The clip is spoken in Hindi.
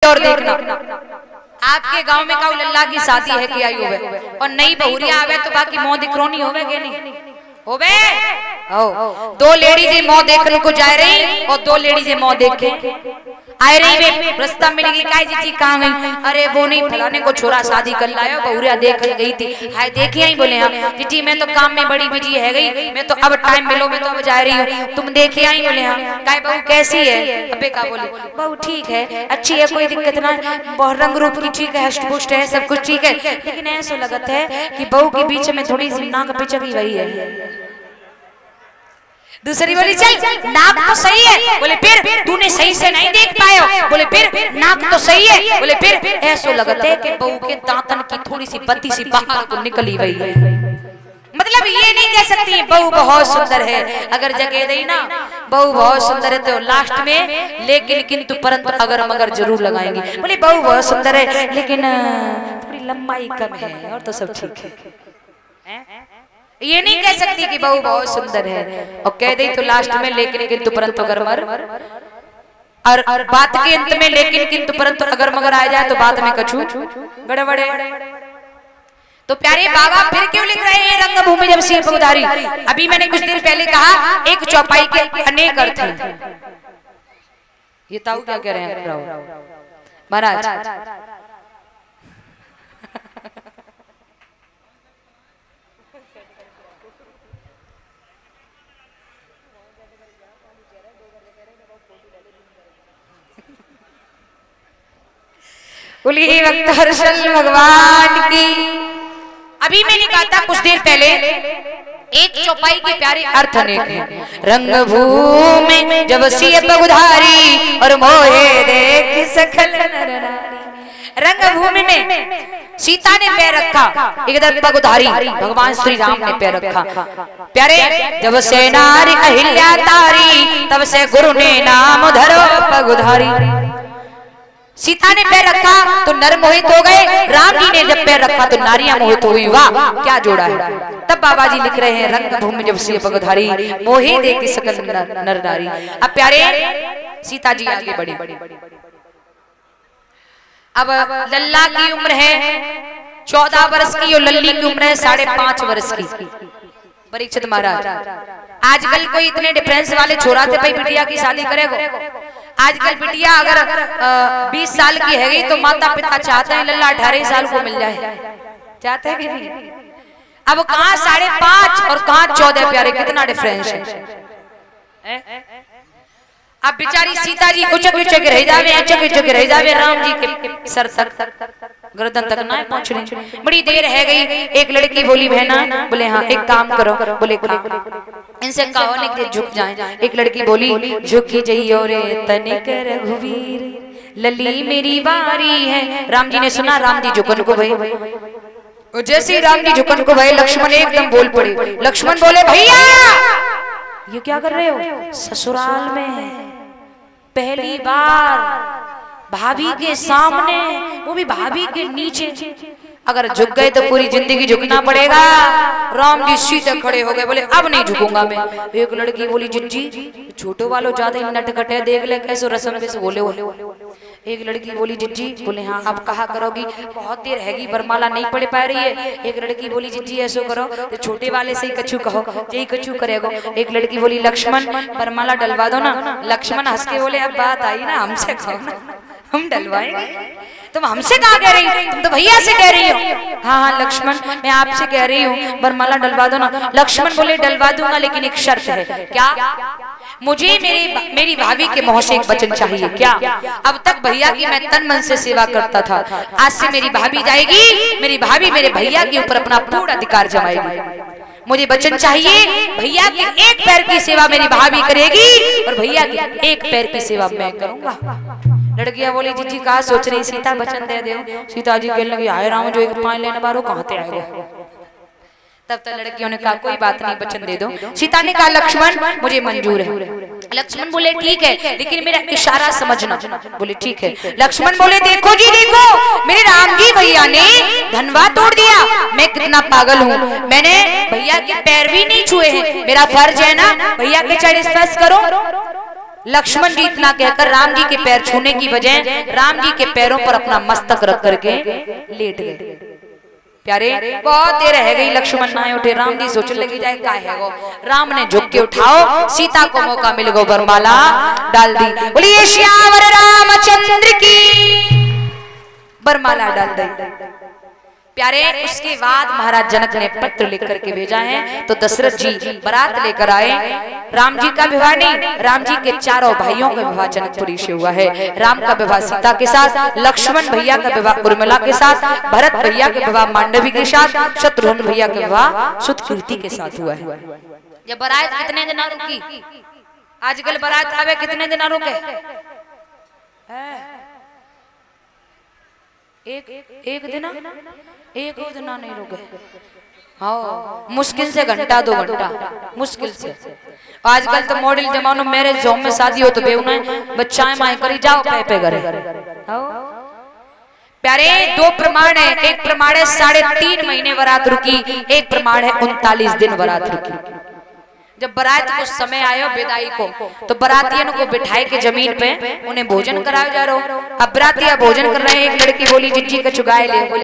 और देखना आपके गांव में काऊ लल्ला की शादी है कि आई होवे और नई बहुरिया आवे तो बाकी मोह दिखरोनी होवे के नहीं होवे। दो लेडीज मोह देखने को जा रही और दो लेडीज मोह देखे आए रही वे रास्ता में लगी काय जी कहां गई। अरे वो नहीं फलाने को छोरा शादी कर लायो बहुरिया देख गई थी। हाय देखी आई बोले हाँ जी मैं तो काम में बड़ी बिजी है गई मैं तो अब टाइम मिलो मैं तो अब जा रही हूँ तुम देखे आई बोले हाँ काय बहू कैसी है। अबे का बोली बहू ठीक है अच्छी है कोई दिक्कत ना बहुत रंग रूप की ठीक है हष्ट पुष्ट है सब कुछ ठीक है लेकिन ऐसा लगता है कि बहू के बीच में थोड़ी सी नाक पिचकी वही है। दूसरी बोली चल नाक तो सही है बोले फिर तूने सही से नहीं देख पाया बोले फिर नाक तो सही है बोले फिर ऐसा लगता है कि बहू के दांतन की थोड़ी सी पत्ती सी बाहर को निकली हुई है। मतलब ये नहीं कह सकती बहू बहुत सुंदर है अगर जगह दी ना बहू बहुत सुंदर है तो लास्ट में लेकिन किंतु परंतु अगर मगर जरूर लगाएंगे। बोले बहू बहुत सुंदर है लेकिन थोड़ी लंबाई कम है और तो सब ठीक है। ये नहीं कह सकती कि बहू बहुत सुंदर है और कह दी तो लास्ट में लेकिन किंतु परंतु अगर मगर और बात के अंत में लेकिन किंतु परंतु अगर मगर आ जाए तो बात में कछू गड़बड़े। तो प्यारे बाबा फिर क्यों लिख रहे हैं रंगभूमि जब सिंह पगधारी। अभी मैंने कुछ देर पहले कहा एक चौपाई के अनेक अर्थ हैं। ये ताऊ क्या कह रहे हैं महाराज। बोलिए वक्त हर्षल भगवान की। अभी मैंने कहा था कुछ देर पहले एक चौपाई के प्यारे अर्थ अनेक हैं। रंगभूमि जब सिंह पगधारी और मोहे देख सकल नर नारी। रंगभूमि में सीता ने पैर रखा इधर पगधारी भगवान श्री राम ने पैर रखा। प्यारे जब से नारी अहिल्या तारी तब से गुरु ने नाम धरो पगधारी। सीता ने पैर रखा तो नर मोहित हो गए राम जी ने जब पैर रखा तो नारियां मोहित हुई। वाह क्या जोड़ा है। तब बाबा जी लिख रहे हैं रंगभूमि जब सिंह पगधारी मोहे देख सकल नर नारी। अब प्यारे सीता जी आगे बढ़ी। अब लल्ला की उम्र है 14 वर्ष की और लल्ली की उम्र है 5.5 वर्ष की। परीक्षित महाराज आजकल कोई इतने डिफरेंस वाले छोरा थे भाई बिटिया की शादी करेगा। आजकल बिटिया अगर 20 साल की है तो माता पिता चाहते हैं लल्ला 18 साल को मिल जाए चाहते हैं कि नहीं। अब कहां 5.5 और कहां 14 प्यारे कितना डिफरेंस है। अब बेचारी सीता जी उचक उचक रह जावे उचक उचक रह जावे राम जी के सर तक गर्दन तक ना पहुंच रही। बड़ी देर है गई एक लड़की बोली बहना बोले हाँ एक काम करो बोले इनसे कहो नहीं कि झुक जाएं। एक लड़की बोली झुकी जइयो रे तनिक रघुवीर लली मेरी बारी है। राम जी ने सुना राम जी झुकन को भाई जैसे ही राम जी झुकन को भाई लक्ष्मण एकदम बोल पड़े। लक्ष्मण बोले भैया ये क्या कर रहे हो। ससुराल में पहली बार भाभी के सामने वो भी भाभी के नीचे अगर झुक गए तो पूरी जिंदगी झुकना पड़ेगा। राम जी सीधे खड़े हो गए बोले अब नहीं झुकूंगा मैं। एक लड़की बोली जिज्जी छोटो वालों ज्यादा नटखट है देख ले कैसे रसम पे से बोले। एक लड़की बोली जिज्जी बोले हाँ अब कहा करोगी बहुत देर हैगी बरमाला नहीं पढ़ पा रही है। एक लड़की बोली जिज्जी ऐसो करो तो छोटे वाले से ही कछु कहो यही कछु करेगो। एक लड़की बोली लक्ष्मण बरमाला डलवा दो ना। लक्ष्मण हंस के बोले अब बात आई ना हमसे कहो ना हम डलवाएंगे। तुम हमसे कहा कह रही हो तुम तो भैया से कह रही हो। हाँ लक्ष्मण मैं आपसे कह रही हूँ बरमाला डलवा दो ना। लक्ष्मण बोले डलवा दूंगा लेकिन एक शर्त है। क्या। मुझे मेरी भाभी के मुंह से एक वचन चाहिए। क्या। अब तक भैया की मैं तन मन से सेवा करता था आज से मेरी भाभी जाएगी मेरी भाभी मेरे भैया के ऊपर अपना पूरा अधिकार जमाएगी। मुझे वचन चाहिए भैया के एक पैर की सेवा मेरी भाभी करेगी और भैया के एक पैर की सेवा मैं करूंगा। लड़कियां बोली जीजी कहा सोच रही सीता वचन दे दो। सीता जी कहने लगी आए राम जो एक पानी लेने बारो कहां से आएगा। तब तक लड़कियों ने कहा कोई बात नहीं वचन दे दो। सीता ने कहा लक्ष्मण मुझे मंजूर है। लक्ष्मण बोले ठीक है लेकिन मेरा इशारा समझना। बोले ठीक है। लक्ष्मण बोले देखो जी देखो मेरे राम जी भैया ने धनवा तोड़ दिया। मैं कितना पागल हूँ मैंने भैया के पैर भी नहीं छुए हैं। मेरा फर्ज है ना भैया के चरण स्पर्श करो। लक्ष्मण जी इतना कहकर राम जी के पैर छूने की बजाय राम जी के पैरों पर अपना मस्तक रख करके लेट गए। प्यारे बहुत देर रह गई, लक्ष्मण ना उठे। राम जी सोचने लगी जाए का है वो। राम ने झुक के उठाओ, सीता को मौका मिल गो, वरमाला डाल दी। बोलिए श्यावर रामचंद्र की, वरमाला डाल दी। प्यारे उसके बाद महाराज जनक ने पत्र लिख करके भेजा है, तो दशरथ जी बारात लेकर आए। राम जी का विवाह नहीं, राम जी के चारों भाइयों का विवाह जनकपुरी से हुआ है। राम का विवाह सीता के साथ, लक्ष्मण भैया का विवाह उर्मिला के साथ, भरत भैया के विवाह मांडवी के साथ, शत्रुघ्न भैया के विवाह सुतकीर्ति के साथ हुआ है। ये बारात कितने दिन रुकी? आजकल बारात आवे कितने दिन रुके? एक दिन नहीं रुके। हाँ, मुश्किल से घंटा 2 घंटा, मुश्किल से। आजकल तो मॉडल जमानो, मैरिज होम में शादी हो तो बेउना बच्चाएं माए करी जाओ पे करे। प्यारे 2 प्रमाण है। एक प्रमाण है 3.5 महीने बारात रुकी, एक प्रमाण है 39 दिन बारात रुकी। जब बारात को समय आयो विदाई को, तो बारातियों को बिठाए के जमीन पे उन्हें भोजन कराया जा रहा हो। अब बारातिया भोजन कर रहे हैं, एक लड़की बोली जिज्जी का चुगाए ले।